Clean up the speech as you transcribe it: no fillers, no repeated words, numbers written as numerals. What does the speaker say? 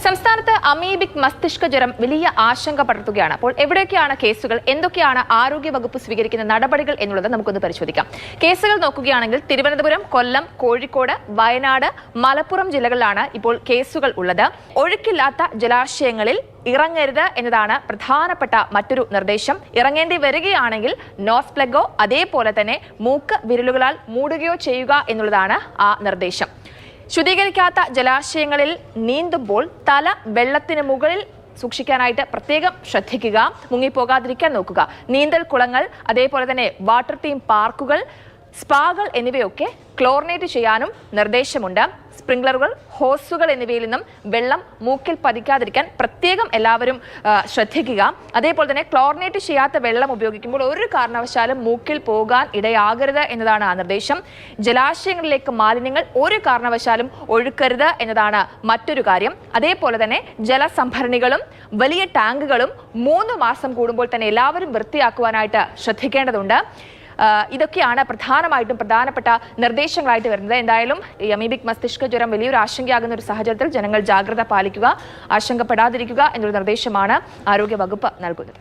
സംസ്ഥാനത്ത് അമീബിക് മസ്തിഷ്ക ജ്വരം വലിയ ആശങ്ക പടർത്തുകയാണ്. അപ്പോൾ എവിടെയൊക്കെയാണ് കേസുകൾ, എന്തൊക്കെയാണ് ആരോഗ്യവകുപ്പ് സ്വീകരിക്കുന്ന നടപടികൾ എന്നുള്ളത് നമുക്കൊന്ന് പരിശോധിക്കാം. കേസുകൾ നോക്കുകയാണെങ്കിൽ തിരുവനന്തപുരം, കൊല്ലം, കോഴിക്കോട്, വയനാട്, മലപ്പുറം ജില്ലകളിലാണ് ഇപ്പോൾ കേസുകൾ ഉള്ളത്. ഒഴുക്കില്ലാത്ത ജലാശയങ്ങളിൽ ഇറങ്ങരുത് എന്നതാണ് പ്രധാനപ്പെട്ട മറ്റൊരു നിർദ്ദേശം. ഇറങ്ങേണ്ടി വരികയാണെങ്കിൽ നോസ് പ്ലഗോ അതേപോലെ തന്നെ മൂക്ക് വിരലുകളാൽ മൂടുകയോ ചെയ്യുക എന്നുള്ളതാണ് ആ നിർദ്ദേശം. ശുദ്ധീകരിക്കാത്ത ജലാശയങ്ങളിൽ നീന്തുമ്പോൾ തല വെള്ളത്തിന് മുകളിൽ സൂക്ഷിക്കാനായിട്ട് പ്രത്യേകം ശ്രദ്ധിക്കുക. മുങ്ങിപ്പോകാതിരിക്കാൻ നോക്കുക. നീന്തൽ കുളങ്ങൾ, അതേപോലെ തന്നെ വാട്ടർ തീം പാർക്കുകൾ, സ്പാകൾ എന്നിവയൊക്കെ ക്ലോറിനേറ്റ് ചെയ്യാനും നിർദ്ദേശമുണ്ട്. സ്പ്രിംഗ്ലറുകൾ, ഹോസുകൾ എന്നിവയിൽ നിന്നും വെള്ളം മൂക്കിൽ പതിക്കാതിരിക്കാൻ പ്രത്യേകം എല്ലാവരും ശ്രദ്ധിക്കുക. അതേപോലെ തന്നെ ക്ലോറിനേറ്റ് ചെയ്യാത്ത വെള്ളം ഉപയോഗിക്കുമ്പോൾ ഒരു കാരണവശാലും മൂക്കിൽ പോകാൻ ഇടയാകരുത് എന്നതാണ് ആ നിർദ്ദേശം. ജലാശയങ്ങളിലേക്ക് മാലിന്യങ്ങൾ ഒരു കാരണവശാലും ഒഴുക്കരുത് എന്നതാണ് മറ്റൊരു കാര്യം. അതേപോലെ തന്നെ ജലസംഭരണികളും വലിയ ടാങ്കുകളും 3 മാസം കൂടുമ്പോൾ തന്നെ എല്ലാവരും വൃത്തിയാക്കുവാനായിട്ട് ശ്രദ്ധിക്കേണ്ടതുണ്ട്. ഇതൊക്കെയാണ് പ്രധാനമായിട്ടും പ്രധാനപ്പെട്ട നിർദ്ദേശങ്ങളായിട്ട് വരുന്നത്. എന്തായാലും ഈ അമീബിക് മസ്തിഷ്ക ജ്വരം വലിയൊരു ആശങ്കയാകുന്ന ഒരു സാഹചര്യത്തിൽ ജനങ്ങൾ ജാഗ്രത പാലിക്കുക, ആശങ്കപ്പെടാതിരിക്കുക എന്നൊരു നിർദ്ദേശമാണ് ആരോഗ്യവകുപ്പ് നൽകുന്നത്.